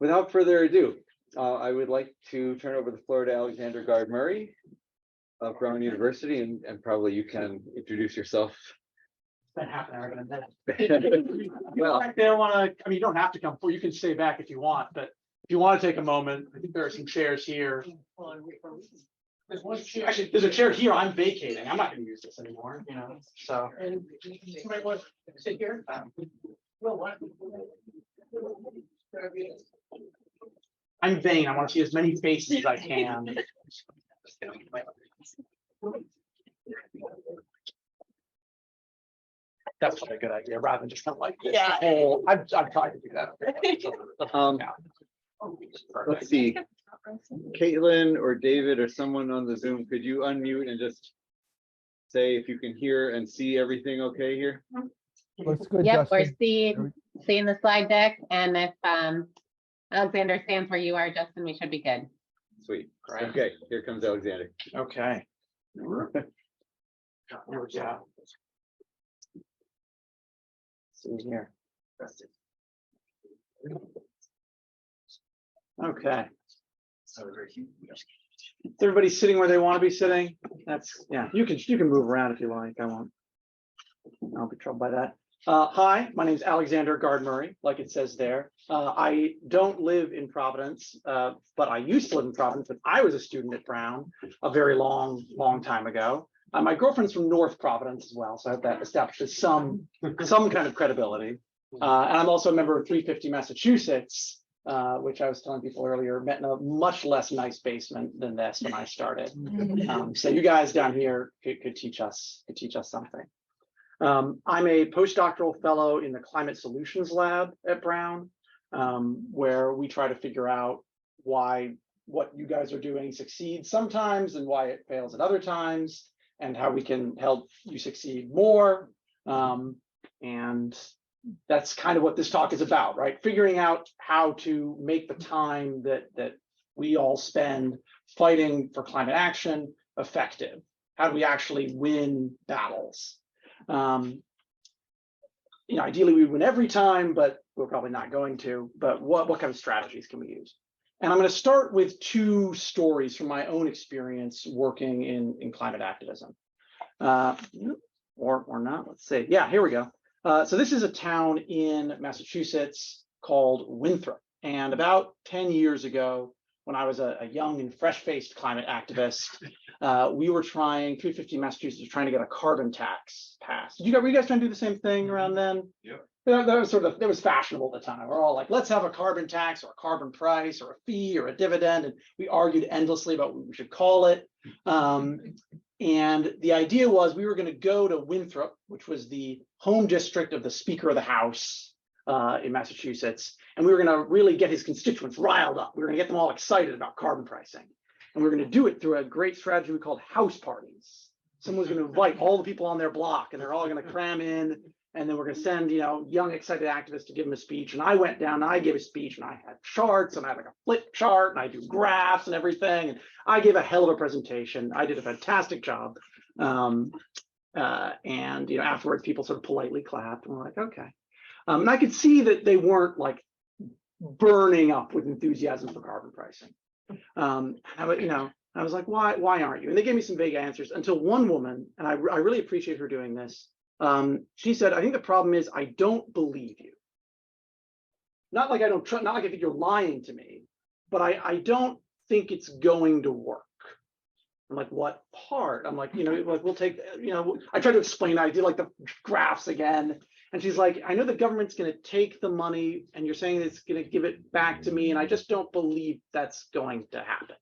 Without further ado, I would like to turn over the floor to Alexander Gard Murray of Brown University, and probably you can introduce yourself. It's been half an hour in a minute. Well, They don't want to, I mean, you don't have to come forward. You can stay back if you want, but if you want to take a moment, I think there are some chairs here. There's one chair, actually, there's a chair here. I'm vacating. I'm not going to use this anymore, you know, so. And somebody want to sit here? Well, what? I'm vain. I want to see as many faces as I can. That's probably a good idea, rather than just kind of like this. Yeah. Oh, I've tried to do that. let's see, Caitlin or David or someone on the Zoom, could you unmute and just say if you can hear and see everything okay here? Looks good, Yep, we're Justin. seeing the slide deck, and if Alexander stands where you are, Justin, we should be good. Sweet. Great. Okay, here comes Alexander. Okay. Here we go. See here. Okay. Everybody's sitting where they want to be sitting. That's, yeah, you can move around if you like. I'll be troubled by that. Hi, my name is Alexander Gard Murray, like it says there. I don't live in Providence, but I used to live in Providence when I was a student at Brown a very long time ago. My girlfriend's from North Providence as well, so I hope that establishes some kind of credibility. And I'm also a member of 350 Massachusetts, which I was telling people earlier, met in a much less nice basement than this when I started. So you guys down here could teach us something. I'm a postdoctoral fellow in the Climate Solutions Lab at Brown, where we try to figure out why what you guys are doing succeeds sometimes and why it fails at other times, and how we can help you succeed more. And that's kind of what this talk is about, right? Figuring out how to make the time that we all spend fighting for climate action effective. How do we actually win battles? Ideally we win every time, but we're probably not going to. But what kind of strategies can we use? And I'm going to start with two stories from my own experience working in climate activism. Or not, let's see. Yeah, here we go. So this is a town in Massachusetts called Winthrop. And about 10 years ago, when I was a young and fresh-faced climate activist, we were 350 Massachusetts was trying to get a carbon tax passed. Were you guys trying to do the same thing around then? Yeah. That was fashionable at the time. We're all like, let's have a carbon tax or a carbon price or a fee or a dividend. And we argued endlessly about what we should call it. And the idea was we were going to go to Winthrop, which was the home district of the Speaker of the House in Massachusetts. And we were going to really get his constituents riled up. We were going to get them all excited about carbon pricing. And we were going to do it through a great strategy we called house parties. Someone was going to invite all the people on their block, and they're all going to cram in. And then we're going to send, young, excited activists to give him a speech. And I went down and I gave a speech, and I had charts, and I had like a flip chart, and I do graphs and everything. And I gave a hell of a presentation. I did a fantastic job. And afterwards, people sort of politely clapped, and we're like, okay. And I could see that they weren't like burning up with enthusiasm for carbon pricing. I was like, why aren't you? And they gave me some vague answers until one woman, and I really appreciate her doing this. She said, I think the problem is I don't believe you. Not like I don't trust, not like I think you're lying to me, but I don't think it's going to work. I'm like, what part? I'm like, like we'll take, I tried to explain, I did like the graphs again. And she's like, I know the government's going to take the money and you're saying it's going to give it back to me. And I just don't believe that's going to happen.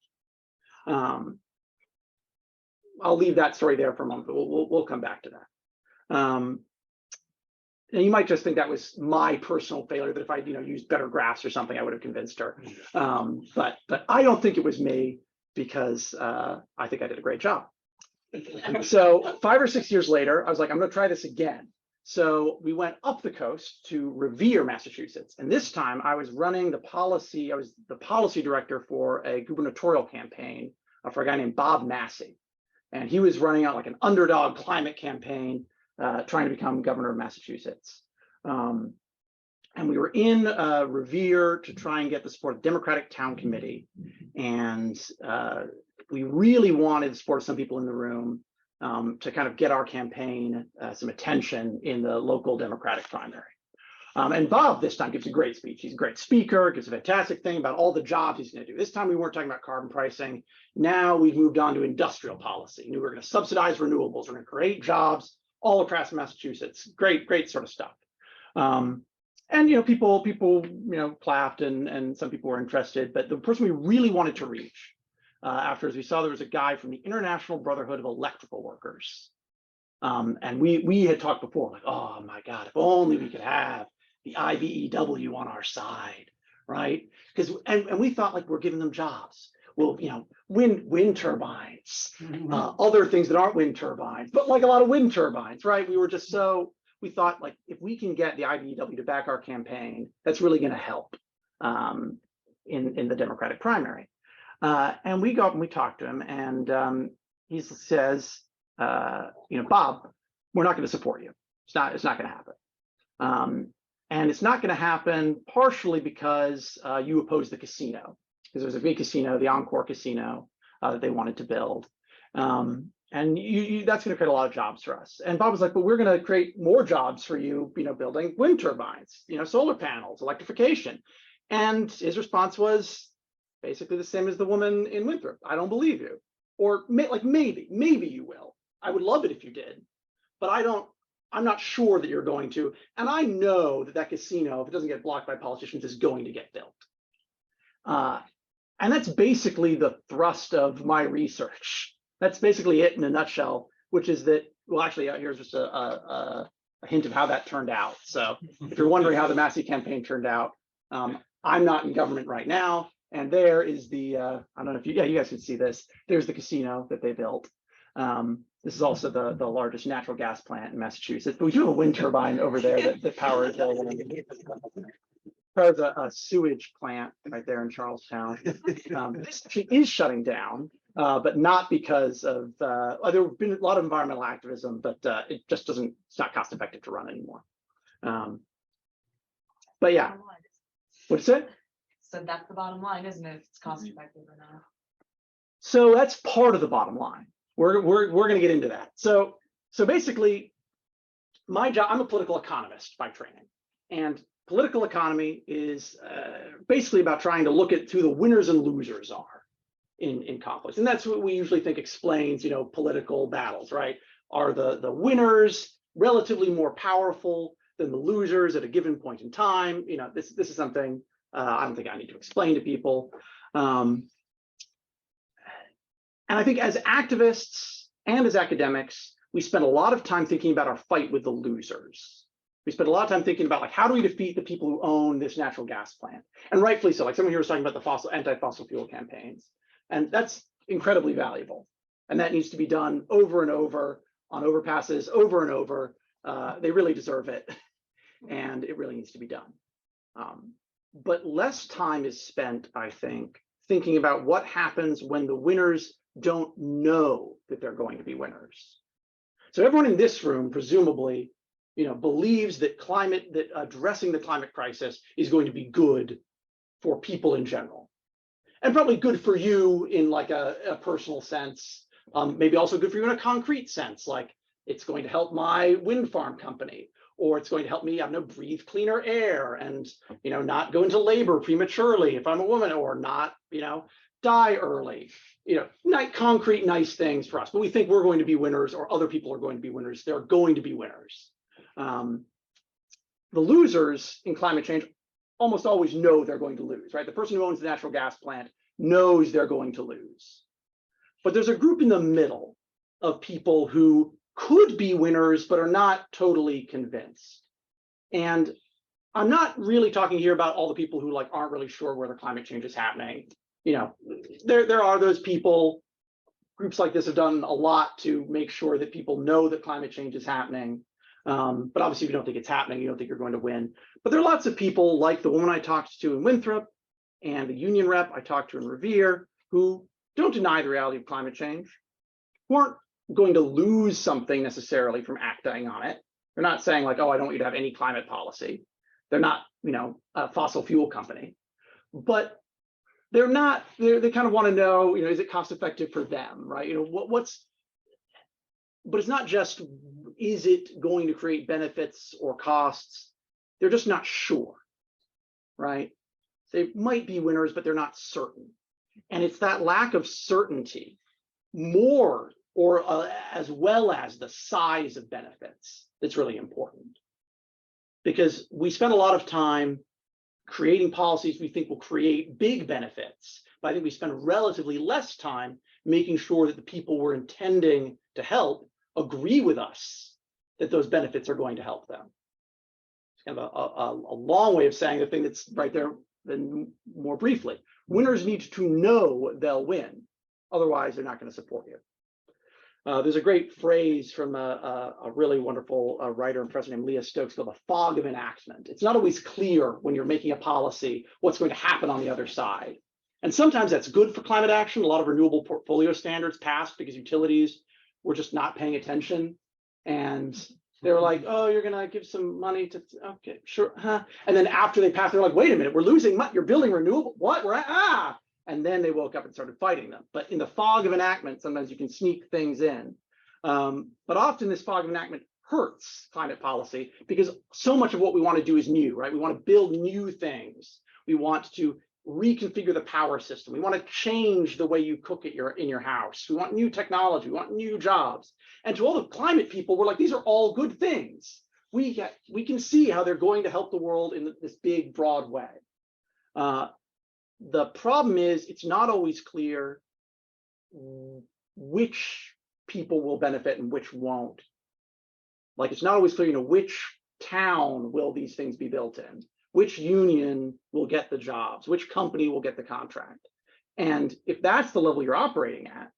I'll leave that story there for a moment, but we'll come back to that. And you might just think that was my personal failure, that if I used better graphs or something, I would have convinced her. But I don't think it was me, because I think I did a great job. So 5 or 6 years later, I was like, I'm going to try this again. So we went up the coast to Revere, Massachusetts. And this time I was running the policy. I was the policy director for a gubernatorial campaign for a guy named Bob Massey. And he was running out like an underdog climate campaign, trying to become governor of Massachusetts. And we were in Revere to try and get the support of the Democratic Town Committee. And we really wanted the support of some people in the room to kind of get our campaign some attention in the local Democratic primary. And Bob this time gives a great speech. He's a great speaker, gives a fantastic thing about all the jobs he's going to do. This time we weren't talking about carbon pricing. Now we've moved on to industrial policy. We were going to subsidize renewables. We're going to create jobs all across Massachusetts. Great sort of stuff. And people clapped and some people were interested. But the person we really wanted to reach afterwards, we saw there was a guy from the International Brotherhood of Electrical Workers. And we had talked before, like, oh my God, if only we could have the IBEW on our side, right? Because and we thought like we're giving them jobs. Well, wind turbines, other things that aren't wind turbines, but like a lot of wind turbines, right? We thought like if we can get the IBEW to back our campaign, that's really going to help in the Democratic primary. And we go up and we talk to him, and he says, Bob, we're not going to support you. It's not going to happen. And it's not going to happen partially because you oppose the casino, because there's a big casino, the Encore Casino, that they wanted to build. And that's going to create a lot of jobs for us. And Bob was like, but we're going to create more jobs for you, building wind turbines, solar panels, electrification. And his response was basically the same as the woman in Winthrop. I don't believe you. Or maybe you will. I would love it if you did, but I'm not sure that you're going to. And I know that casino, if it doesn't get blocked by politicians, is going to get built. And that's basically the thrust of my research. That's basically it in a nutshell, which is that, well, actually, here's just a hint of how that turned out. So if you're wondering how the Massey campaign turned out, I'm not in government right now. And there is the, I don't know if you guys can see this. There's the casino that they built. This is also the largest natural gas plant in Massachusetts. But we do have a wind turbine over there that powers a sewage plant right there in Charlestown. This actually is shutting down, but not because of, there have been a lot of environmental activism, but it just it's not cost effective to run anymore. But yeah, what's it? So that's the bottom line, isn't it? If it's cost effective or not. So that's part of the bottom line. We're going to get into that. So basically, my job, I'm a political economist by training, and political economy is basically about trying to look at who the winners and losers are in conflicts, and that's what we usually think explains, political battles, right? Are the winners relatively more powerful than the losers at a given point in time? This is something I don't think I need to explain to people. And I think as activists and as academics, we spend a lot of time thinking about our fight with the losers. We spend a lot of time thinking about how do we defeat the people who own this natural gas plant? And rightfully so, like someone here was talking about the anti-fossil fuel campaigns. And that's incredibly valuable. And that needs to be done over and over on overpasses, over and over. They really deserve it. And it really needs to be done. But less time is spent, I think, thinking about what happens when the winners don't know that they're going to be winners. So everyone in this room, presumably, believes that addressing the climate crisis is going to be good for people in general, and probably good for you in like a personal sense, maybe also good for you in a concrete sense, like it's going to help my wind farm company, or it's going to help me, breathe cleaner air and, not go into labor prematurely if I'm a woman, or not, die early, concrete, nice things for us. But we think we're going to be winners, or other people are going to be winners. They're going to be winners. The losers in climate change almost always know they're going to lose, right? The person who owns the natural gas plant knows they're going to lose. But there's a group in the middle of people who could be winners, but are not totally convinced. And I'm not really talking here about all the people who aren't really sure where the climate change is happening. There are those people. Groups like this have done a lot to make sure that people know that climate change is happening. But obviously, if you don't think it's happening, you don't think you're going to win. But there are lots of people like the woman I talked to in Winthrop and the union rep I talked to in Revere who don't deny the reality of climate change, who aren't going to lose something necessarily from acting on it. They're not saying oh, I don't want you to have any climate policy. They're not, a fossil fuel company, but they're not, they kind of want to know, is it cost effective for them, right? But it's not just, is it going to create benefits or costs? They're just not sure, right? They might be winners, but they're not certain. And it's that lack of certainty more or as well as the size of benefits that's really important. Because we spend a lot of time creating policies we think will create big benefits, but I think we spend relatively less time making sure that the people we're intending to help agree with us that those benefits are going to help them. It's kind of a long way of saying the thing that's right there, then more briefly. Winners need to know they'll win, otherwise they're not going to support you. There's a great phrase from a really wonderful writer and professor named Leah Stokes called the fog of enactment. It's not always clear when you're making a policy what's going to happen on the other side. And sometimes that's good for climate action. A lot of renewable portfolio standards passed because utilities were just not paying attention. And they were like, oh, you're going to give some money to, okay, sure. Huh? And then after they passed, they're like, wait a minute, we're losing money. You're building renewable, what? And then they woke up and started fighting them. But in the fog of enactment, sometimes you can sneak things in. But often this fog of enactment hurts climate policy because so much of what we want to do is new, right? We want to build new things. We want to reconfigure the power system. We want to change the way you cook in your house. We want new technology. We want new jobs. And to all the climate people, we're like, these are all good things. We can see how they're going to help the world in this big, broad way. The problem is it's not always clear which people will benefit and which won't. Like it's not always clear, which town will these things be built in, which union will get the jobs, which company will get the contract. And if that's the level you're operating at,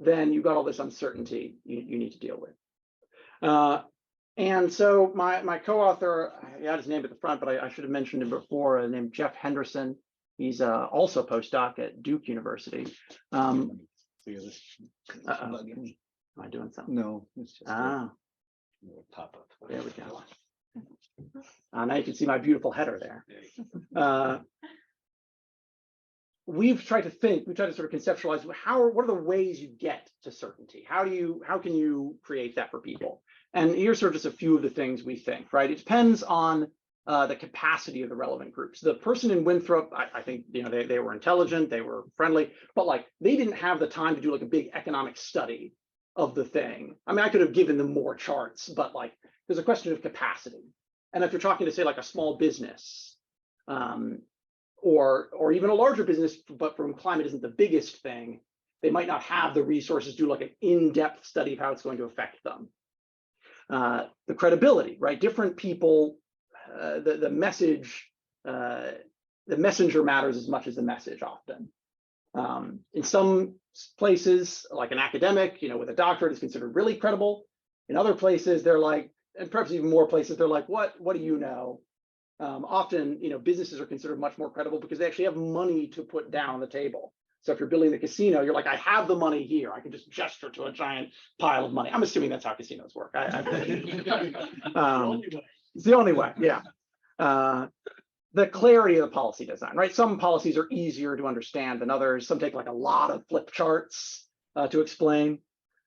then you've got all this uncertainty you need to deal with. And so my co-author, I had his name at the front, but I should have mentioned him before, named Jeff Henderson. He's also a postdoc at Duke University. Am I doing something? No, it's just pop up. There we go. Now you can see my beautiful header there. We've tried to sort of conceptualize what are the ways you get to certainty? How can you create that for people? And here's sort of just a few of the things we think, right? It depends on the capacity of the relevant groups. The person in Winthrop, I think, they were intelligent, they were friendly, but like they didn't have the time to do like a big economic study of the thing. I mean, I could have given them more charts, but like there's a question of capacity. And if you're talking to say like a small business, or even a larger business, but from climate isn't the biggest thing, they might not have the resources to do like an in-depth study of how it's going to affect them. The credibility, right? Different people, the messenger matters as much as the message often. In some places, like an academic, with a doctorate is considered really credible. In other places, they're like, and perhaps even more places, they're like, what do you know? Often, businesses are considered much more credible because they actually have money to put down on the table. So if you're building the casino, you're like, I have the money here. I can just gesture to a giant pile of money. I'm assuming that's how casinos work. It's the only way, yeah. The clarity of the policy design, right? Some policies are easier to understand than others. Some take like a lot of flip charts to explain.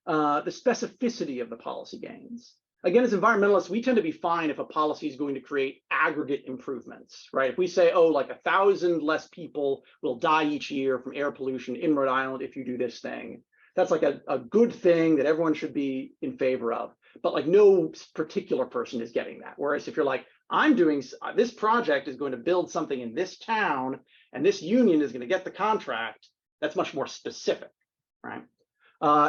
The specificity of the policy gains. Again, as environmentalists, we tend to be fine if a policy is going to create aggregate improvements, right? If we say, oh, like 1,000 less people will die each year from air pollution in Rhode Island if you do this thing, that's like a good thing that everyone should be in favor of. But like no particular person is getting that. Whereas if you're like, I'm doing this project is going to build something in this town and this union is going to get the contract, that's much more specific, right?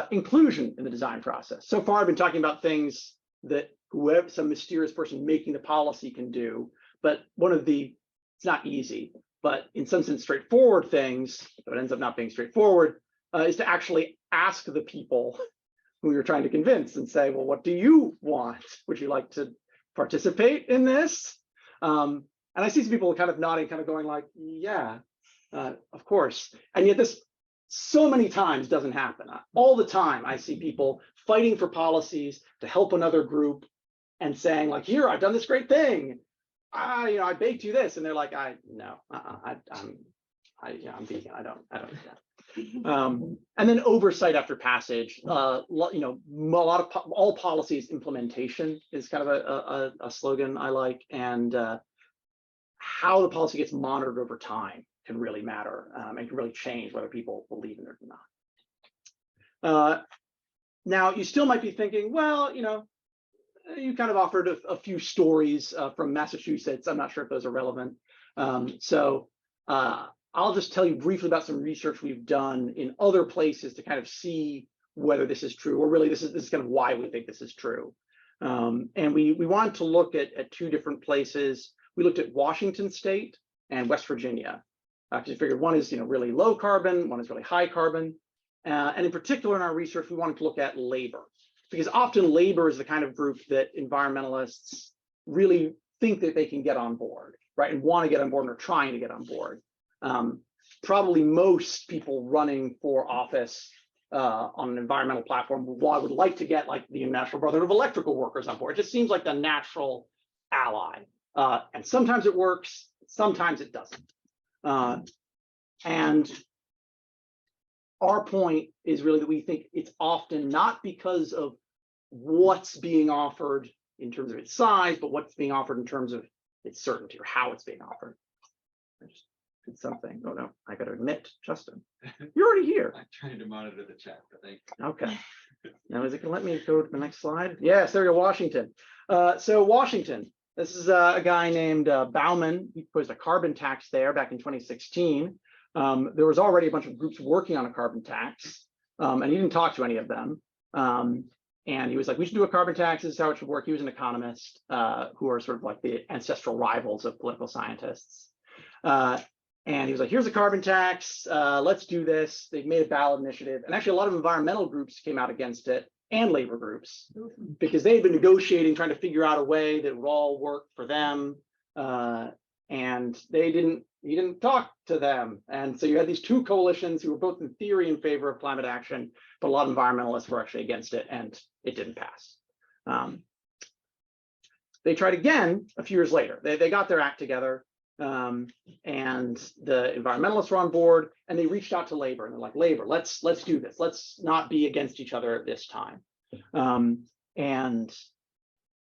Inclusion in the design process. So far, I've been talking about things that whoever, some mysterious person making the policy can do, but it's not easy, but in some sense straightforward things, but it ends up not being straightforward, is to actually ask the people who you're trying to convince and say, well, what do you want? Would you like to participate in this? And I see some people kind of nodding, kind of going like, yeah, of course. And yet this so many times doesn't happen. All the time I see people fighting for policies to help another group and saying like, here, I've done this great thing. I baked you this, and they're like, I'm vegan. I don't do that. And then oversight after passage. A lot of all policies implementation is kind of a slogan I like, and how the policy gets monitored over time can really matter, and can really change whether people believe in it or not. Now, you still might be thinking, well, you kind of offered a few stories from Massachusetts. I'm not sure if those are relevant. So I'll just tell you briefly about some research we've done in other places to kind of see whether this is true, or really this is kind of why we think this is true. And we wanted to look at two different places. We looked at Washington State and West Virginia, because we figured one is really low carbon, one is really high carbon. And in particular in our research, we wanted to look at labor, because often labor is the kind of group that environmentalists really think that they can get on board, right? And want to get on board and are trying to get on board. Probably most people running for office on an environmental platform would like to get like the International Brotherhood of Electrical Workers on board. It just seems like the natural ally. And sometimes it works, sometimes it doesn't. And our point is really that we think it's often not because of what's being offered in terms of its size, but what's being offered in terms of its certainty, or how it's being offered. I just did something. Oh no, I got to admit, Justin, you're already here. I'm trying to monitor the chat, but thank you. Okay. Now, is it going to let me go to the next slide? Yes, there we go, Washington. So Washington, this is a guy named Bauman. He proposed a carbon tax there back in 2016. There was already a bunch of groups working on a carbon tax, and he didn't talk to any of them. And he was like, we should do a carbon tax. This is how it should work. He was an economist, who are sort of like the ancestral rivals of political scientists. And he was like, here's a carbon tax. Let's do this. They've made a ballot initiative. And actually, a lot of environmental groups came out against it, and labor groups, because they had been negotiating, trying to figure out a way that would all work for them. And he didn't talk to them. And so you had these two coalitions who were both in theory in favor of climate action, but a lot of environmentalists were actually against it, and it didn't pass. They tried again a few years later. They got their act together, and the environmentalists were on board, and they reached out to labor, and they're like, labor, let's do this. Let's not be against each other at this time. And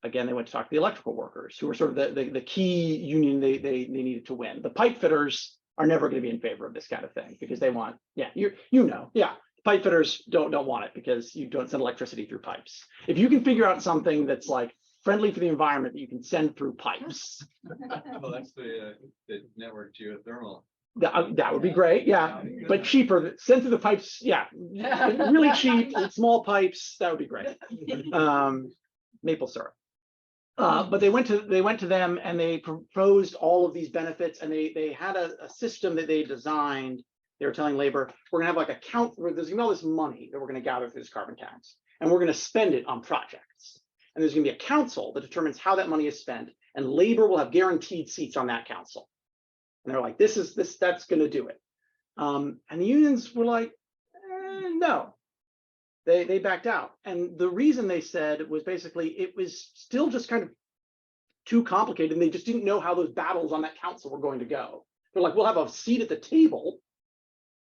again, they went to talk to the electrical workers, who were sort of the key union they needed to win. The pipe fitters are never going to be in favor of this kind of thing, because they want, pipe fitters don't want it, because you don't send electricity through pipes. If you can figure out something that's like friendly for the environment that you can send through pipes. Well, that's the network geothermal. That would be great, yeah, but cheaper. Send through the pipes, yeah, really cheap, small pipes. That would be great. Maple syrup. But they went to them, and they proposed all of these benefits, and they had a system that they designed. They were telling labor, we're gonna have like a count where there's gonna be all this money that we're gonna gather through this carbon tax, and we're gonna spend it on projects. And there's gonna be a council that determines how that money is spent, and labor will have guaranteed seats on that council. And they're like, that's gonna do it. And the unions were like, no. They backed out. And the reason they said was basically it was still just kind of too complicated, and they just didn't know how those battles on that council were going to go. They're like, we'll have a seat at the table.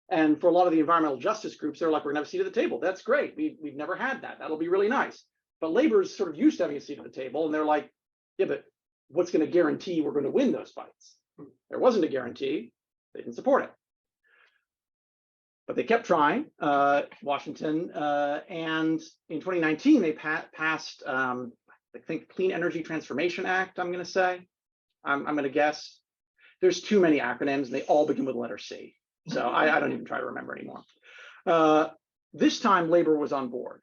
And for a lot of the environmental justice groups, they're like, we're gonna have a seat at the table. That's great. We've never had that. That'll be really nice. But labor's sort of used to having a seat at the table, and they're like, yeah, but what's gonna guarantee we're gonna win those fights? There wasn't a guarantee. They didn't support it. But they kept trying, Washington, and in 2019, they passed, I think, Clean Energy Transformation Act, I'm gonna say. I'm gonna guess. There's too many acronyms, and they all begin with the letter C. So I don't even try to remember anymore. This time, labor was on board.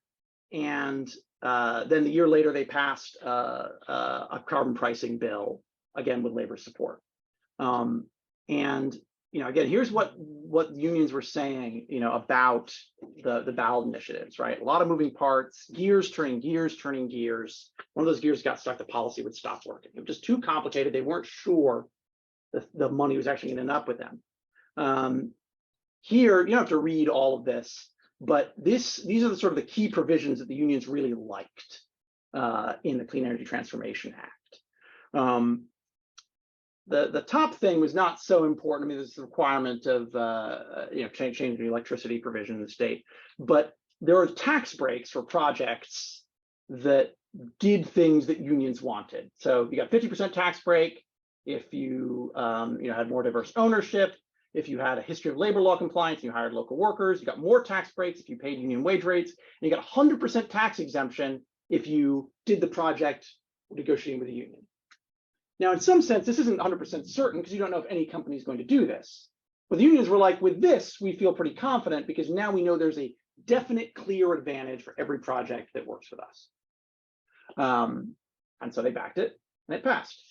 And then the year later, they passed a carbon pricing bill, again, with labor support. And again, here's what unions were saying, about the ballot initiatives, right? A lot of moving parts, gears turning gears. One of those gears got stuck, the policy would stop working. It was just too complicated. They weren't sure the money was actually going to end up with them. Here, you don't have to read all of this, but these are the sort of the key provisions that the unions really liked in the Clean Energy Transformation Act. the top thing was not so important. I mean, there's the requirement of changing the electricity provision in the state, but there are tax breaks for projects that did things that unions wanted. So you got 50% tax break if you had more diverse ownership, if you had a history of labor law compliance, and you hired local workers. You got more tax breaks if you paid union wage rates, and you got 100% tax exemption if you did the project negotiating with a union. Now, in some sense, this isn't 100% certain because you don't know if any company is going to do this. But the unions were like, with this, we feel pretty confident because now we know there's a definite, clear advantage for every project that works with us. And so they backed it, and it passed.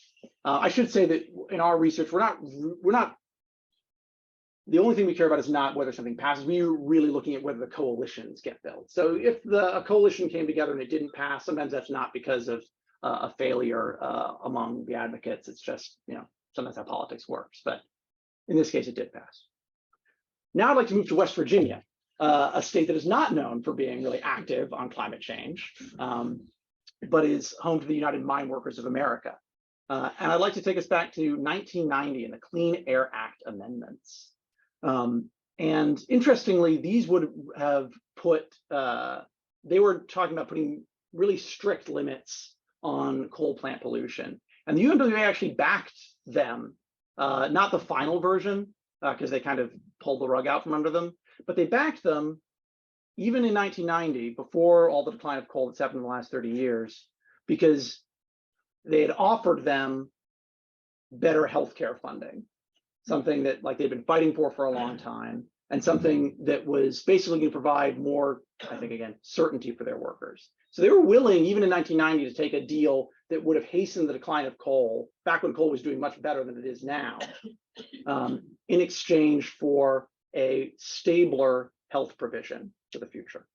I should say that in our research, we're not. The only thing we care about is not whether something passes. We're really looking at whether the coalitions get built. So if a coalition came together and it didn't pass, sometimes that's not because of a failure among the advocates. It's just, sometimes how politics works. But in this case, it did pass. Now I'd like to move to West Virginia, a state that is not known for being really active on climate change, but is home to the United Mine Workers of America. And I'd like to take us back to 1990 and the Clean Air Act amendments. And interestingly, these would have they were talking about putting really strict limits on coal plant pollution. And the UMWA actually backed them, not the final version, because they kind of pulled the rug out from under them, but they backed them even in 1990, before all the decline of coal that's happened in the last 30 years, because they had offered them better healthcare funding, something that they've been fighting for a long time, and something that was basically going to provide more, I think, again, certainty for their workers. So they were willing, even in 1990, to take a deal that would have hastened the decline of coal, back when coal was doing much better than it is now, in exchange for a stabler health provision for the future.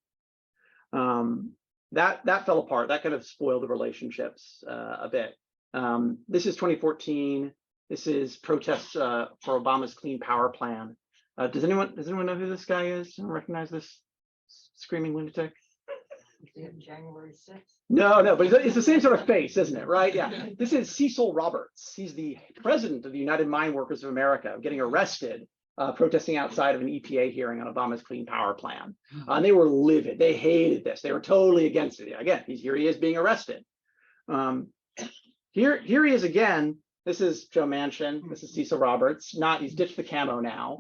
That fell apart. That kind of spoiled the relationships a bit. This is 2014. This is protests for Obama's Clean Power Plan. Does anyone know who this guy is? Recognize this screaming lunatic? January 6th. No, but it's the same sort of face, isn't it? Right? Yeah. This is Cecil Roberts. He's the president of the United Mine Workers of America, getting arrested, protesting outside of an EPA hearing on Obama's Clean Power Plan. And they were livid. They hated this. They were totally against it. Again, here he is being arrested. Here he is again. This is Joe Manchin. This is Cecil Roberts. He's ditched the camo now.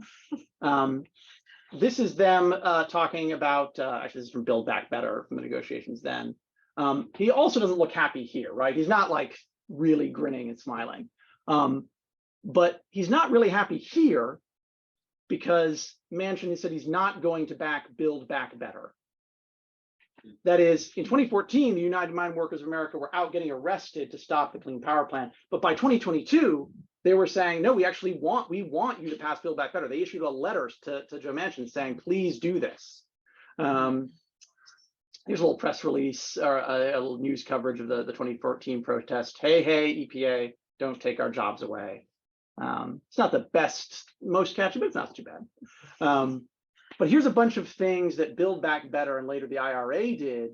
This is them talking about, actually this is from Build Back Better from the negotiations then. He also doesn't look happy here, right? He's not really grinning and smiling. But he's not really happy here because Manchin said he's not going to back Build Back Better. That is, in 2014, the United Mine Workers of America were out getting arrested to stop the Clean Power Plan. But by 2022, they were saying, no, we want you to pass Build Back Better. They issued a letter to Joe Manchin saying, please do this. Here's a little press release or a little news coverage of the 2014 protest. Hey, EPA, don't take our jobs away. It's not the best, most catchy, but it's not too bad. But here's a bunch of things that Build Back Better and later the IRA did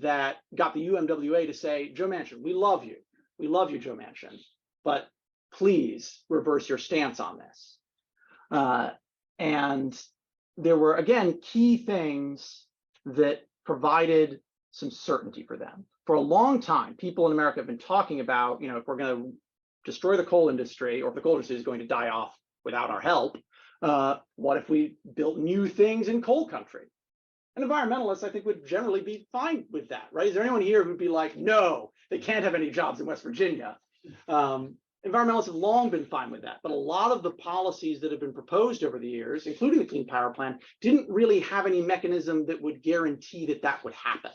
that got the UMWA to say, Joe Manchin, we love you. We love you, Joe Manchin, but please reverse your stance on this. And there were, again, key things that provided some certainty for them. For a long time, people in America have been talking about, if we're going to destroy the coal industry, or if the coal industry is going to die off without our help, what if we built new things in coal country? And environmentalists, I think, would generally be fine with that, right? Is there anyone here who'd be like, no, they can't have any jobs in West Virginia? Environmentalists have long been fine with that, but a lot of the policies that have been proposed over the years, including the Clean Power Plan, didn't really have any mechanism that would guarantee that would happen.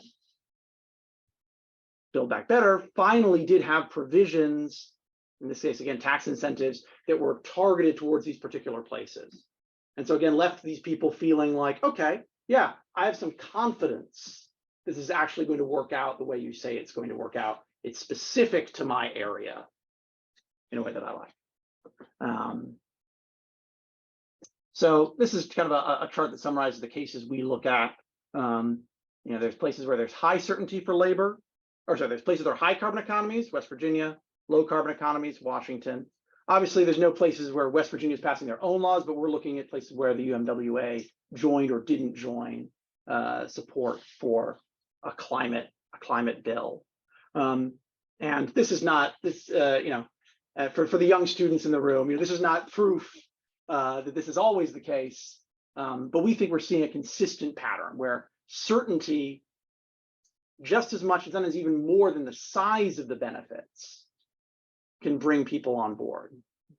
Build Back Better finally did have provisions, in this case, again, tax incentives that were targeted towards these particular places. And so again, left these people feeling like, okay, yeah, I have some confidence this is actually going to work out the way you say it's going to work out. It's specific to my area in a way that I like. So this is kind of a chart that summarizes the cases we look at. There's places where there's high certainty for labor, there's places that are high carbon economies, West Virginia, low carbon economies, Washington. Obviously, there's no places where West Virginia is passing their own laws, but we're looking at places where the UMWA joined or didn't join support for a climate bill. And this is not this, for the young students in the room, this is not proof that this is always the case. But we think we're seeing a consistent pattern where certainty, just as much as then is even more than the size of the benefits, can bring people on board.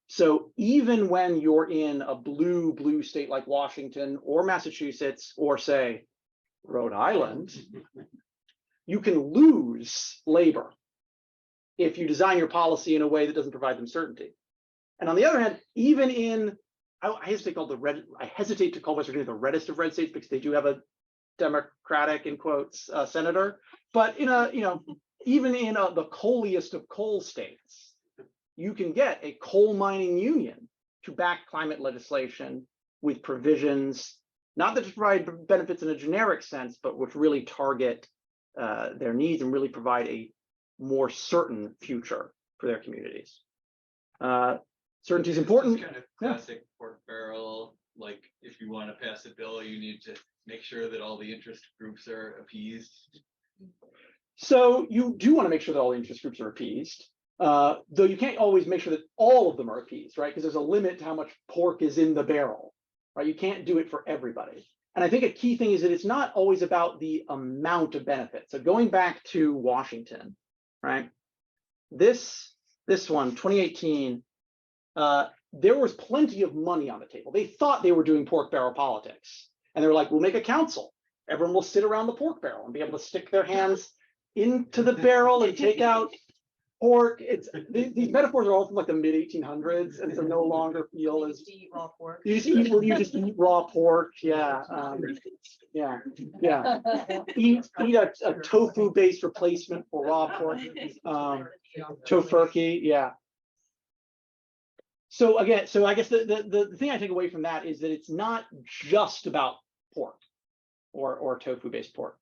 So even when you're in a blue state like Washington or Massachusetts or say Rhode Island, you can lose labor if you design your policy in a way that doesn't provide them certainty. And on the other hand, even in, I hesitate to call West Virginia the reddest of red states because they do have a Democratic, in quotes, senator, but in a, even in the coaliest of coal states, you can get a coal mining union to back climate legislation with provisions, not that to provide benefits in a generic sense, but which really target their needs and really provide a more certain future for their communities. Certainty is important. It's kind of classic pork barrel. Like if you want to pass a bill, you need to make sure that all the interest groups are appeased. So you do want to make sure that all the interest groups are appeased, though you can't always make sure that all of them are appeased, right? Because there's a limit to how much pork is in the barrel, right? You can't do it for everybody. And I think a key thing is that it's not always about the amount of benefit. So going back to Washington, right? This one, 2018, there was plenty of money on the table. They thought they were doing pork barrel politics. And they were like, we'll make a council. Everyone will sit around the pork barrel and be able to stick their hands into the barrel and take out pork. These metaphors are all from like the mid 1800s, and so no longer feel as Eat raw pork. you just eat raw pork. Yeah, yeah. Eat a tofu based replacement for raw pork. Tofurkey, yeah. So again, I guess the thing I take away from that is that it's not just about pork or tofu based pork.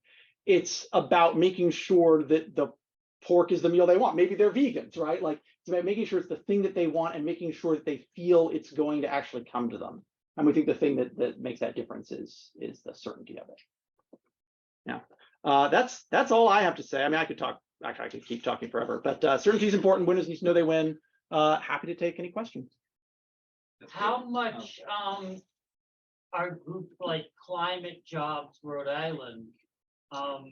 It's about making sure that the pork is the meal they want. Maybe they're vegans, right? Like it's about making sure it's the thing that they want and making sure that they feel it's going to actually come to them. And we think the thing that makes that difference is the certainty of it. Yeah, that's all I have to say. I mean, I could keep talking forever, but certainty is important. Winners need to know they win. Happy to take any questions. How much are groups like Climate Jobs Rhode Island, how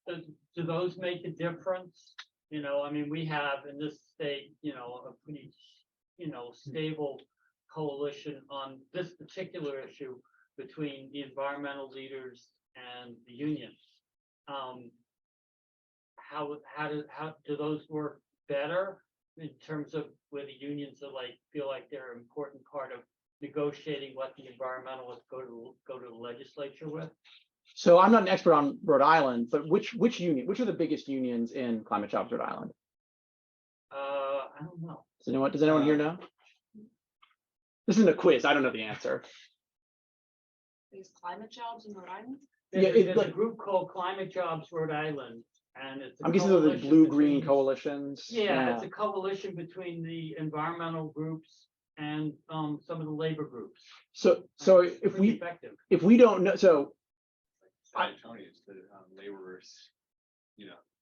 do those make a difference? I mean, we have in this state, a pretty, stable coalition on this particular issue between the environmental leaders and the unions. How do those work better in terms of where the unions are feel like they're an important part of negotiating what the environmentalists go to the legislature with? So I'm not an expert on Rhode Island, but which are the biggest unions in Climate Jobs Rhode Island? I don't know. Does anyone here know? This isn't a quiz. I don't know the answer. These climate jobs in Rhode Island? There's a group called Climate Jobs Rhode Island, and it's I'm guessing those are the blue-green coalitions. Yeah, it's a coalition between the environmental groups and some of the labor groups. So if we don't know, so San Antonio is the laborers,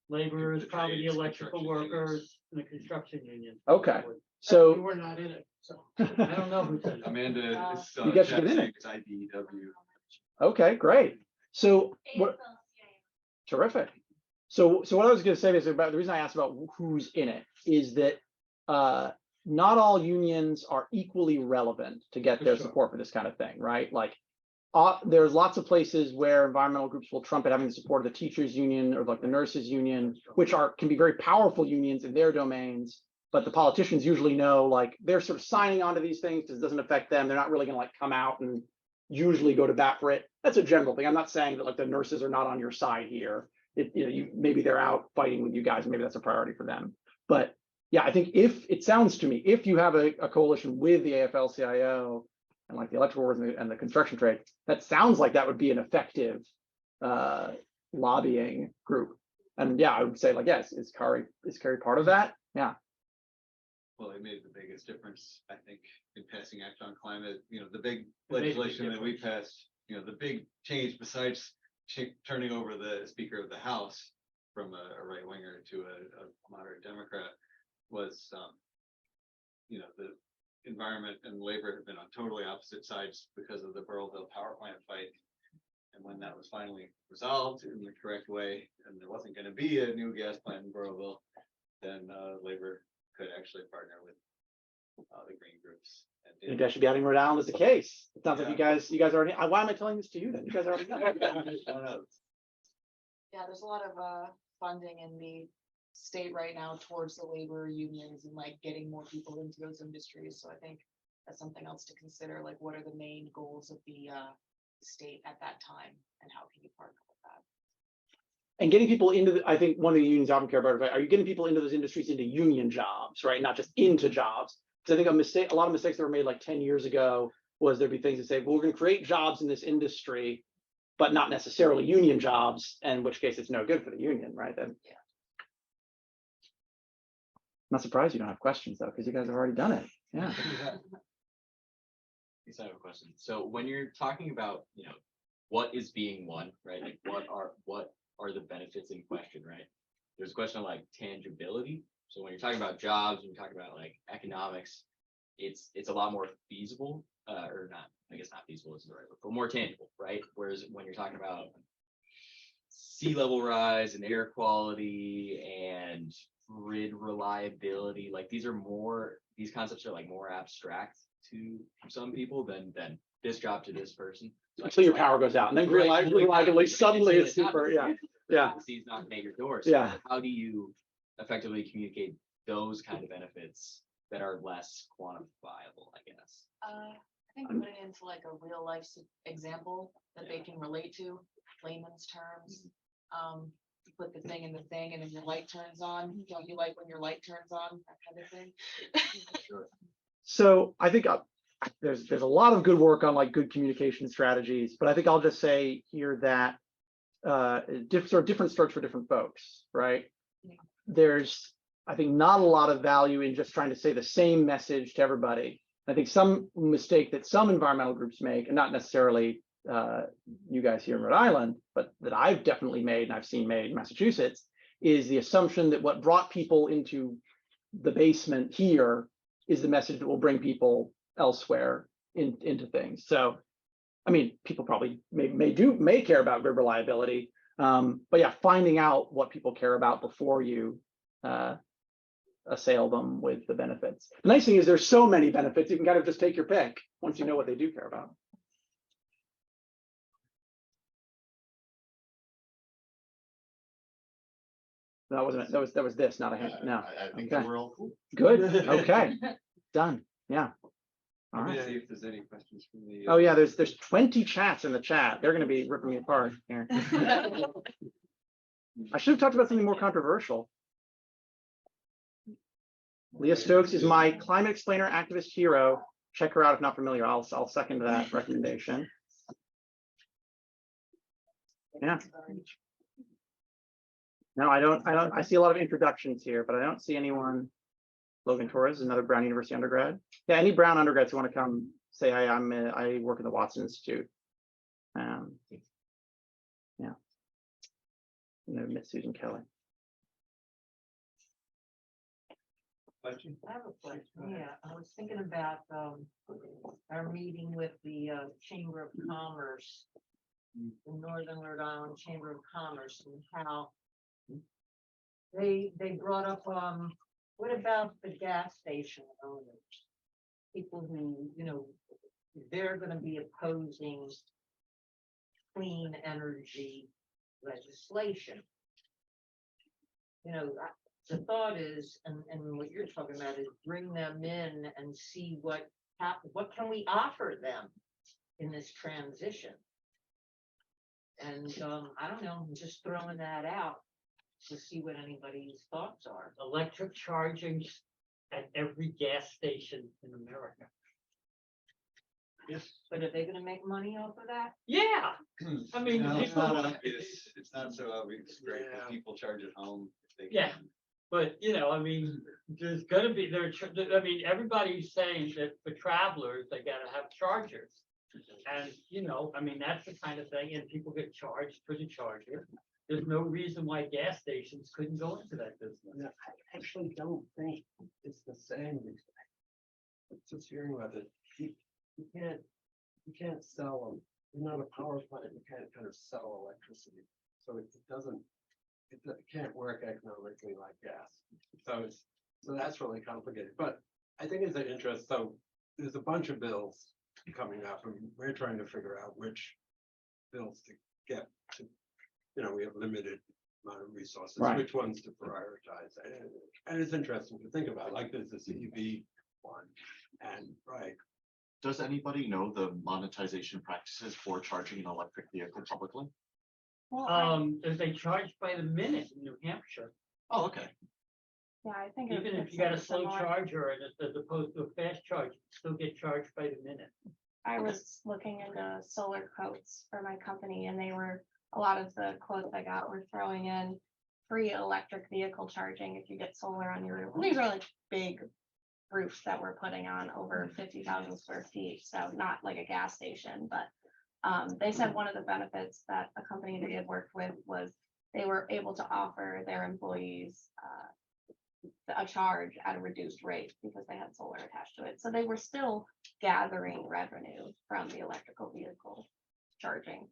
Laborers, the probably the trades, electrical construction workers, and the construction union. Okay. So we're not in it, so I don't know who's in it. Amanda is You guys should get in it. it's IBEW. okay, great. So what? Terrific. So what I was going to say is about the reason I asked about who's in it is that not all unions are equally relevant to get their support for this kind of thing, right? Like there's lots of places where environmental groups will trumpet having the support of the teachers union or like the nurses union, which can be very powerful unions in their domains, but the politicians usually know like they're sort of signing on to these things. It doesn't affect them. They're not really going to come out and usually go to bat for it. That's a general thing. I'm not saying that the nurses are not on your side here. Maybe they're out fighting with you guys, and maybe that's a priority for them. But yeah, I think if you have a coalition with the AFL-CIO and the electrical workers and the construction trade, that sounds like that would be an effective lobbying group. And yeah, I would say yes, is Kari part of that? Yeah. Well, it made the biggest difference, I think, in passing Act on Climate, the big It made a big legislation that we passed, the big change besides turning over the Speaker of the House from a right winger to a moderate Democrat was, the environment and labor have been on totally opposite sides because of the Burrillville power plant fight. And when that was finally resolved in the correct way, and there wasn't going to be a new gas plant in Burrillville, then labor could actually partner with the green groups. And Maybe I should be out in Rhode Island as the case. It sounds like Yeah. you guys already, why am I telling this to you then? You guys already know. Yeah, there's a lot of funding in the state right now towards the labor unions and like getting more people into those industries. So I think that's something else to consider, like what are the main goals of the state at that time and how can you partner with that? And getting people into, I think one of the unions I often care about, are you getting people into those industries into union jobs, right? Not just into jobs. Because I think a lot of mistakes that were made like 10 years ago was there'd be things that say, well, we're going to create jobs in this industry, but not necessarily union jobs, and in which case it's no good for the union, right? Then, Yeah. I'm not surprised you don't have questions though, because you guys have already done it. Yeah. Yes, I have a question. So when you're talking about, what is being won, right? Like what are the benefits in question, right? There's a question of like tangibility. So when you're talking about jobs, when you're talking about like economics, it's a lot more feasible, or not, I guess not feasible isn't the right word, but more tangible, right? Whereas when you're talking about sea level rise and air quality and grid reliability, like these concepts are like more abstract to some people than this job to this person. So Until your power goes out, and then reliability suddenly is super, yeah. He's knocking at your door. So Yeah. how do you effectively communicate those kind of benefits that are less quantifiable, I guess? I think put it into like a real life example that they can relate to, layman's terms. You put the thing in the thing and then your light turns on. Don't you like when your light turns on? That kind of thing. Sure. So I think there's a lot of good work on like good communication strategies, but I think I'll just say here that different strokes for different folks, right? Yeah. There's, I think, not a lot of value in just trying to say the same message to everybody. I think some mistake that some environmental groups make, and not necessarily you guys here in Rhode Island, but that I've definitely made and I've seen made in Massachusetts, is the assumption that what brought people into the basement here is the message that will bring people elsewhere into things. So, I mean, people probably may care about grid reliability, but yeah, finding out what people care about before you assail them with the benefits. The nice thing is there's so many benefits, you can kind of just take your pick once you know what they do care about. That was this, not a hand. No. I think Okay. we're all cool. Good. Okay. Done. Yeah. All Let me right. see if there's any questions from the. Oh yeah, there's 20 chats in the chat. They're going to be ripping me apart here. I should have talked about something more controversial. Leah Stokes is my climate explainer activist hero. Check her out if not familiar. I'll second that recommendation. Yeah. No, I don't. I see a lot of introductions here, but I don't see anyone. Logan Torres, another Brown University undergrad. Yeah, any Brown undergrads who want to come say, hi, I work in the Watson Institute. Yeah. Miss Susan Kelly. Question? I have a question. Yeah, I was thinking about our meeting with the Chamber of Commerce, the Northern Rhode Island Chamber of Commerce, and how they brought up what about the gas station owners? People who, they're going to be opposing clean energy legislation. The thought is, and what you're talking about is bring them in and see what can we offer them in this transition. And I don't know, I'm just throwing that out to see what anybody's thoughts are. Electric charging at every gas station in America. Yes. But are they gonna make money off of that? Yeah, I mean, No, it's people, not obvious. It's not so obvious, right? 'Cause people charge at home. If they Yeah. can. but I mean, there's gonna be, I mean, everybody's saying that for travelers, they gotta have chargers. And, you know, I mean, that's the kind of thing, and people get charged for the charger. There's no reason why gas stations couldn't go into that business. No, I actually don't think it's the same. It's just hearing about it. You can't sell them. You're not a power plant. You can't kind of sell electricity. So it doesn't, it can't work economically like gas. So that's really complicated. But I think it's an interest. So there's a bunch of bills coming up, and we're trying to figure out which bills to get to. You know, we have limited amount of resources, Right. which ones to prioritize. And it's interesting to think about, like there's this EV one, and right. Does anybody know the monetization practices for charging an electric vehicle publicly? If they charge by the minute in New Hampshire, Oh, okay. Yeah, I think. even if you got a slow charger and as opposed to a fast charge, you still get charged by the minute. I was looking into solar quotes for my company and a lot of the quotes I got were throwing in free electric vehicle charging if you get solar on your roof. These are like big roofs that we're putting on over 50,000 square feet, so not like a gas station, but they said one of the benefits that a company they had worked with was they were able to offer their employees a charge at a reduced rate because they had solar attached to it. So they were still gathering revenue from the electrical vehicle charging.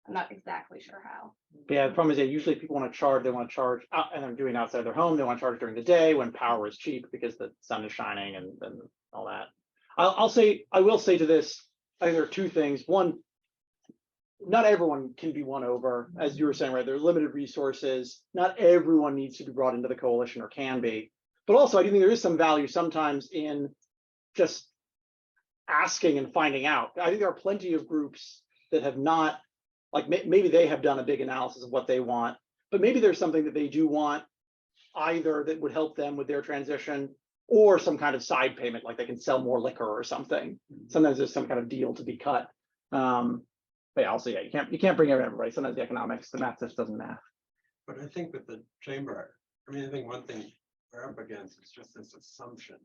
I'm not exactly sure how. Yeah, the problem is that usually people want to charge, they want to charge out, and they're doing it outside their home. They want to charge during the day when power is cheap because the sun is shining and all that. I will say to this, I think there are two things. One, not everyone can be won over, as you were saying, right? There are limited resources. Not everyone needs to be brought into the coalition or can be. But also, I do think there is some value sometimes in just asking and finding out. I think there are plenty of groups that have not, like maybe they have done a big analysis of what they want, but maybe there's something that they do want either that would help them with their transition or some kind of side payment, like they can sell more liquor or something. Sometimes there's some kind of deal to be cut. But yeah, also, yeah, you can't bring everybody. Sometimes the economics, the math just doesn't math. But I think with the chamber, I mean, I think one thing we're up against is just this assumption.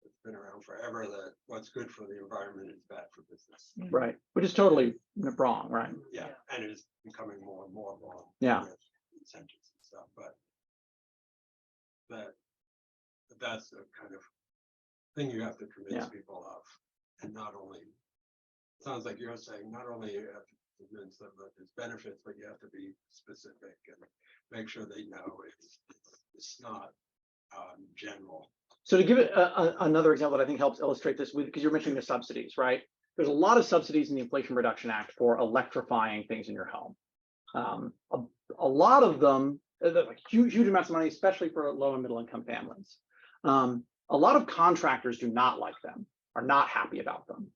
It's been around forever that what's good for the environment is bad for business. Right, which is totally wrong, right? Yeah, and it is becoming more and more wrong. Yeah. With incentives and stuff, but that's the kind of thing you have to convince Yeah. people of. And not only, it sounds like you're saying, not only you have to convince them that there's benefits, but you have to be specific and make sure they know it's not general. So to give it another example that I think helps illustrate this with, because you're mentioning the subsidies, right? There's a lot of subsidies in the Inflation Reduction Act for electrifying things in your home. A lot of them, like huge amounts of money, especially for low and middle income families. A lot of contractors do not like them, are not happy about them,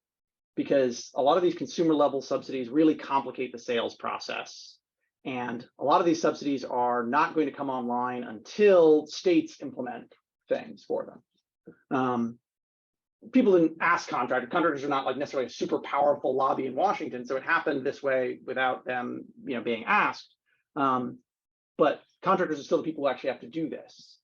because a lot of these consumer level subsidies really complicate the sales process. And a lot of these subsidies are not going to come online until states implement things for them. People didn't ask contractors are not like necessarily a super powerful lobby in Washington, so it happened this way without them, being asked. But contractors are still the people who actually have to do this.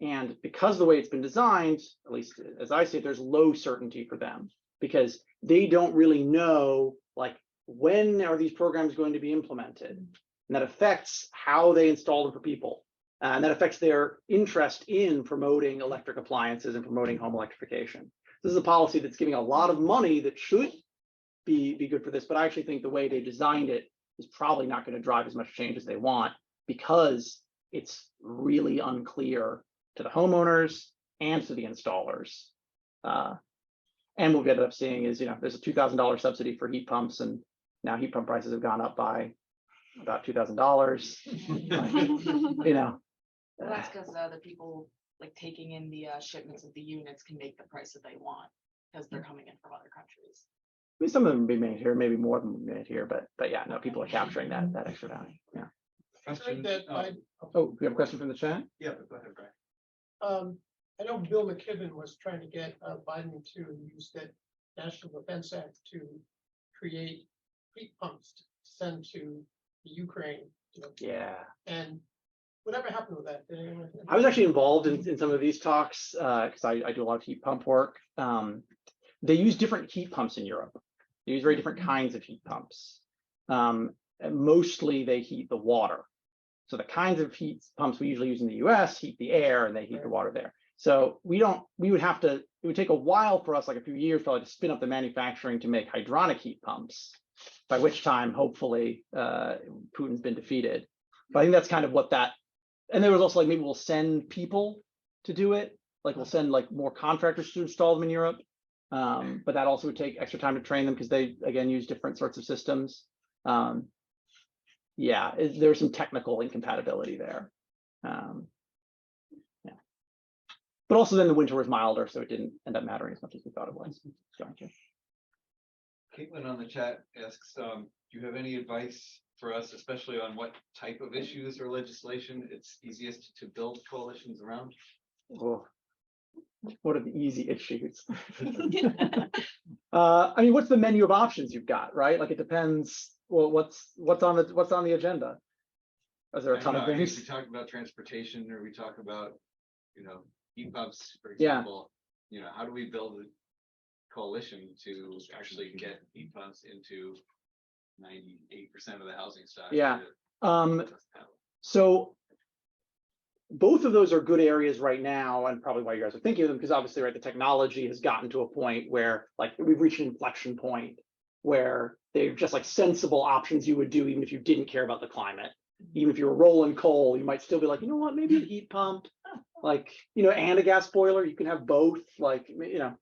And because of the way it's been designed, at least as I see it, there's low certainty for them because they don't really know, like, when are these programs going to be implemented? And that affects how they install them for people. And that affects their interest in promoting electric appliances and promoting home electrification. This is a policy that's giving a lot of money that should be good for this, but I actually think the way they designed it is probably not going to drive as much change as they want because it's really unclear to the homeowners and to the installers. And what we ended up seeing is, there's a $2,000 subsidy for heat pumps, and now heat pump prices have gone up by about $2,000. Well, that's because the people like taking in the shipments of the units can make the price that they want because they're coming in from other countries. I mean, some of them will be made here, maybe more than made here, but yeah, no, people are capturing that extra value. Yeah. Question. Oh, we have a question from the chat? Yeah, but go ahead, Brian. I know Bill McKibben was trying to get Biden to use that National Defense Act to create heat pumps to send to the Ukraine. Yeah. And Whatever happened with that? Did anyone- I was actually involved in some of these talks, because I do a lot of heat pump work. They use different heat pumps in Europe. They use very different kinds of heat pumps. And mostly they heat the water. So the kinds of heat pumps we usually use in the US heat the air and they heat the water there. So we would have to, it would take a while for us, like a few years, probably to spin up the manufacturing to make hydronic heat pumps, by which time, hopefully, Putin's been defeated. But I think that's kind of what that, and there was also like, maybe we'll send people to do it. Like we'll send like more contractors to install them in Europe. But that also would take extra time to train them because they, again, use different sorts of systems. Yeah, there's some technical incompatibility there. Yeah. But also then the winter was milder, so it didn't end up mattering as much as we thought it was. Caitlin on the chat asks, do you have any advice for us, especially on what type of issues or legislation it's easiest to build coalitions around? Oh, what are the easy issues? I mean, what's the menu of options you've got, right? Like it depends. Well, what's on the agenda? Is there a ton of things? We talk about transportation, or we talk about, you know, heat pumps, for Yeah. example. You know, how do we build a coalition to actually get heat pumps into 98% of the housing stock? Yeah. So both of those are good areas right now, and probably why you guys are thinking of them, because obviously, right, the technology has gotten to a point where like we've reached an inflection point where they're just like sensible options you would do even if you didn't care about the climate. Even if you were rolling coal, you might still be like, you know what, maybe a heat pump, like, you know, and a gas boiler. You can have both, like, you know.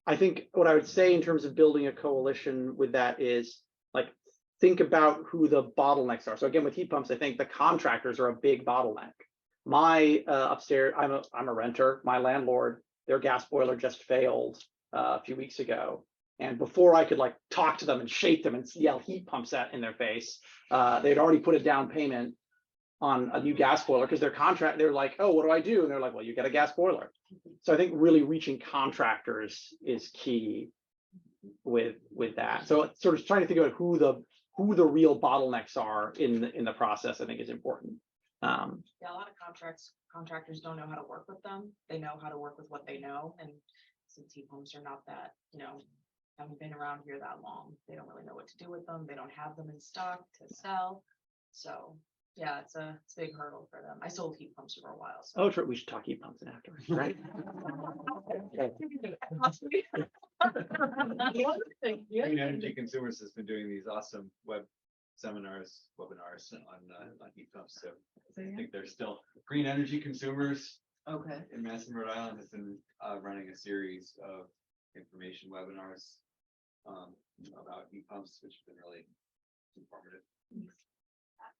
I think what I would say in terms of building a coalition with that is like, think about who the bottlenecks are. So again, with heat pumps, I think the contractors are a big bottleneck. My upstairs, I'm a renter. My landlord, their gas boiler just failed a few weeks ago. And before I could like talk to them and shake them and yell heat pumps in their face, they'd already put a down payment on a new gas boiler because they're like, oh, what do I do? And they're like, well, you get a gas boiler. So I think really reaching contractors is key with that. So it's sort of trying to think about who the real bottlenecks are in the process, I think is important. Yeah, a lot of contractors don't know how to work with them. They know how to work with what they know. And since heat pumps are not that, you know, haven't been around here that long, they don't really know what to do with them. They don't have them in stock to sell. So yeah, it's a big hurdle for them. I sold heat pumps for a while. So. Oh, true. We should talk heat pumps afterwards, right? Green Energy Consumers has been doing these awesome webinars on heat pumps. So I think there's still Green Energy Consumers. Okay. In Madison, Rhode Island has been running a series of information webinars about heat pumps, which have been really informative.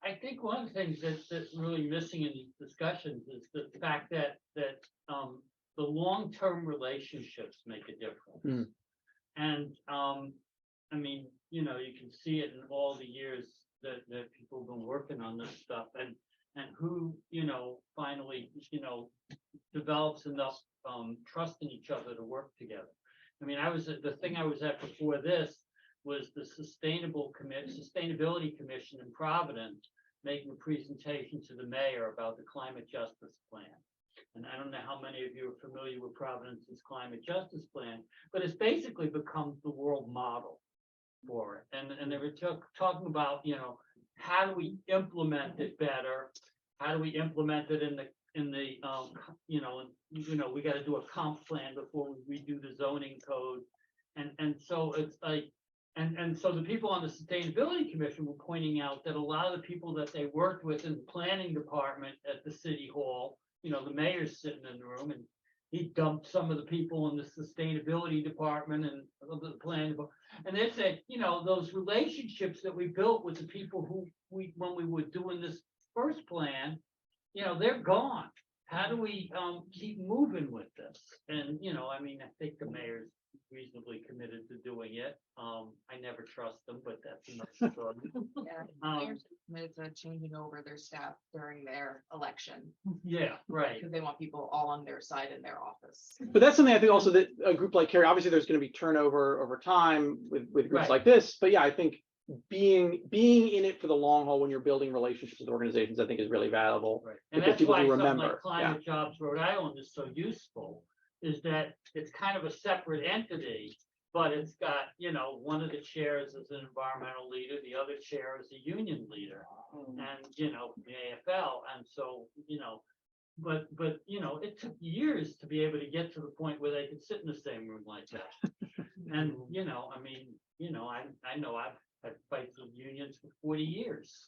I think one of the things that's really missing in these discussions is the fact that the long-term relationships make a difference. And I mean, you know, you can see it in all the years that people have been working on this stuff, and who, you know, finally, you know, develops enough trust in each other to work together. I mean, the thing I was at before this was the Sustainability Commission in Providence making a presentation to the mayor about the climate justice plan. And I don't know how many of you are familiar with Providence's climate justice plan, but it's basically become the world model for it. And they were talking about, you know, how do we implement it better? How do we implement it in the you know, we got to do a comp plan before we redo the zoning code. And so it's like, and so the people on the Sustainability Commission were pointing out that a lot of the people that they worked with in the planning department at the city hall, you know, the mayor's sitting in the room, and he dumped some of the people in the sustainability department and the planning, and they said, you know, those relationships that we built with the people who when we were doing this first plan, you know, they're gone. How do we keep moving with this? And, you know, I mean, I think the mayor's reasonably committed to doing it. I never trust them, but that's another story. Yeah, mayor's committed to changing over their staff during their election. Yeah, right. Because they want people all on their side in their office. But that's something I think also that a group like Carrie, obviously there's going to be turnover over time with groups Right. like this. But yeah, I think being in it for the long haul when you're building relationships with organizations, I think is really valuable. Right. And Because that's people why who something remember, like Climate Jobs Rhode Island is so useful, is that it's kind of a separate entity, but it's got, you know, one of the chairs is an environmental leader, the other chair is a union leader. And, you know, the AFL, and so, you know, but, you know, it took years to be able to get to the point where they could sit in the same room like that. And, you know, I mean, you know, I know I've had fights with unions for 40 years.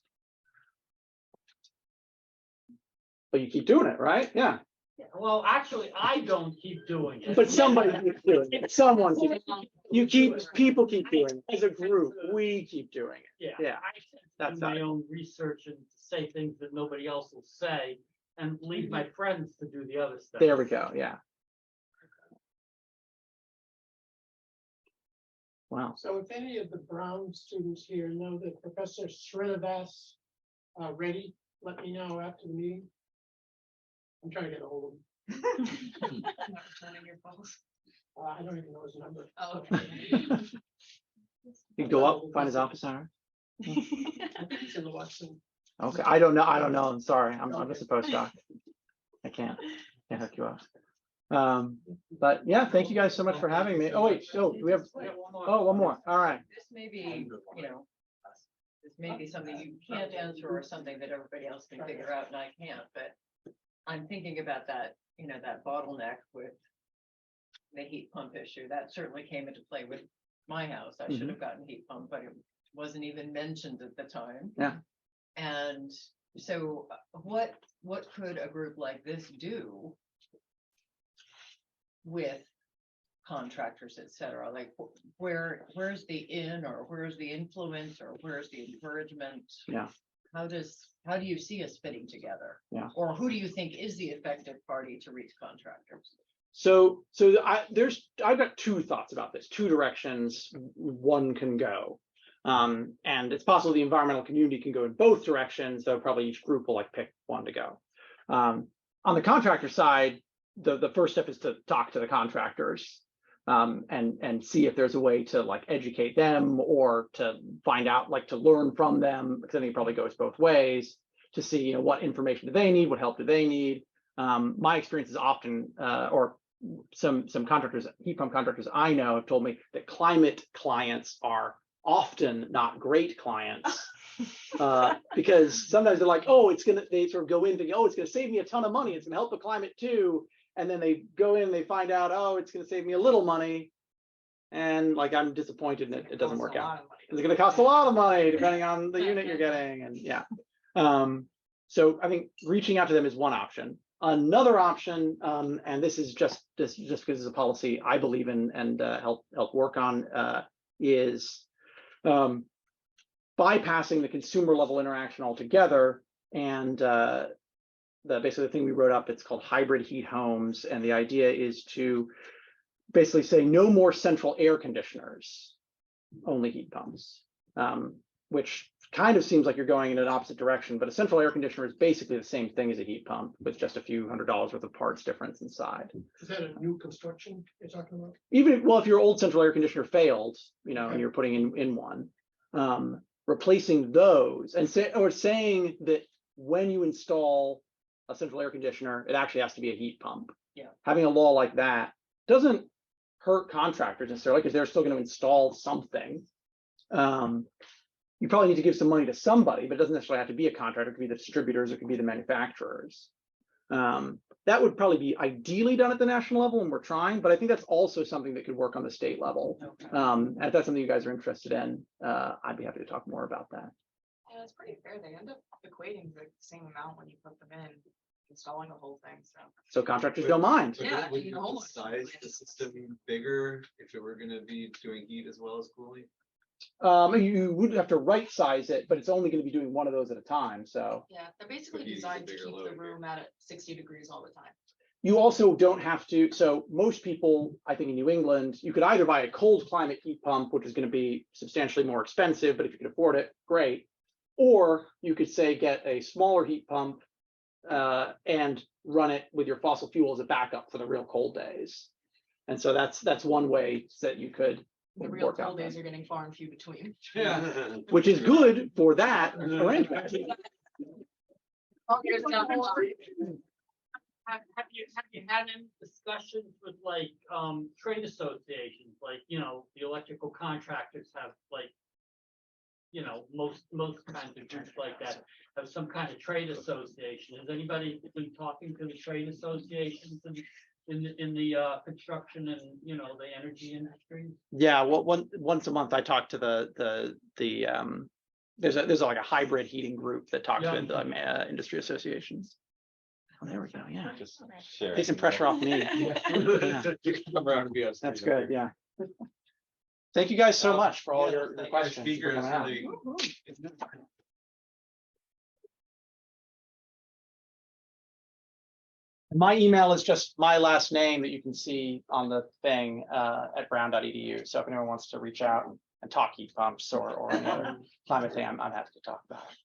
But you keep doing it, right? Yeah. Yeah, well, actually, I don't keep doing it. But somebody keeps doing it. Someone keeps, people keep doing it. As a group, we keep doing it. Yeah. Yeah. I tend to That's do my not- own research and say things that nobody else will say and leave my friends to do the other stuff. There we go. Yeah. Wow. So if any of the Brown students here know that Professor Srinivas ready, let me know after the meeting. I'm trying to get a hold of him. Returning your calls. I don't even know his number. Oh, okay. You go up, find his office hour. I think he's in the Watson. Okay. I don't know. I'm sorry. I'm just a postdoc. I can't hook you up. But yeah, thank you guys so much for having me. Oh, wait, do we have, one more. All right. This may be, you know, this may be something you can't answer or something that everybody else can figure out and I can't, but I'm thinking about that, you know, that bottleneck with the heat pump issue. That certainly came into play with my house. I should have gotten a heat pump, but it wasn't even mentioned at the time. Yeah. And so what could a group like this do with contractors, et cetera? Like where's the in, or where's the influence, or where's the encouragement? Yeah. How do you see us fitting together? Yeah. Or who do you think is the effective party to reach contractors? So I've got two thoughts about this, two directions one can go. And it's possible the environmental community can go in both directions, though probably each group will like pick one to go. On the contractor side, the first step is to talk to the contractors and see if there's a way to like educate them or to find out, like to learn from them, because I think it probably goes both ways, to see, you know, what information do they need, what help do they need. My experience is often, or some contractors, heat pump contractors I know have told me that climate clients are often not great clients. Because sometimes they're like, oh, they sort of go in thinking, oh, it's gonna save me a ton of money, it's gonna help the climate too. And then they go in and they find out, oh, it's gonna save me a little money. And like, I'm disappointed that it doesn't work out. It's gonna cost a lot of money depending on the unit you're getting, and yeah. So I think reaching out to them is one option. Another option, and this is just because it's a policy I believe in and help work on, is bypassing the consumer level interaction altogether. And basically the thing we wrote up, it's called hybrid heat homes. And the idea is to basically say no more central air conditioners, only heat pumps, which kind of seems like you're going in an opposite direction, but a central air conditioner is basically the same thing as a heat pump with just a few $100s worth of parts difference inside. Is that a new construction you're talking about? Well, if your old central air conditioner failed, you know, and you're putting in one, replacing those and saying that when you install a central air conditioner, it actually has to be a heat pump. Yeah. Having a law like that doesn't hurt contractors necessarily, because they're still going to install something. You probably need to give some money to somebody, but it doesn't necessarily have to be a contractor. It could be the distributors, it could be the manufacturers. That would probably be ideally done at the national level, and we're trying, but I think that's also something that could work on the state level. Okay. And if that's something you guys are interested in, I'd be happy to talk more about that. Yeah, it's pretty fair. They end up equating the same amount when you put them in, installing the whole thing, so. So contractors don't mind. But Yeah, would you you know, size the system bigger if it were gonna be doing heat as well as cooling? You would have to right size it, but it's only going to be doing one of those at a time. So Yeah, they're basically Could use a designed to bigger keep load the here. room at 60 degrees all the time. you also don't have to. So most people, I think in New England, you could either buy a cold climate heat pump, which is going to be substantially more expensive, but if you can afford it, great. Or you could say get a smaller heat pump and run it with your fossil fuel as a backup for the real cold days. And so that's one way that you could The real work out cold days then. are getting far and few between. Yeah. Which is good for that arrangement. Have you had any discussions with like, trade associations, like, you know, the electrical contractors have like, you know, most kinds of groups like that have some kind of trade association. Has anybody been talking to the trade associations in the construction and, you know, the energy industry? Yeah, well, once a month I talk to the there's like a hybrid heating group that talks Yeah. with industry associations. Oh, there we go. Yeah, Just share. take some pressure off me. Come around and be us. That's good. Yeah. Thank you guys so much for all your Thank questions. for Speakers, coming out. really. My email is just my last name that you can see on the thing at brown.edu. So if anyone wants to reach out and talk heat pumps or any other climate thing, I'm happy to talk about it.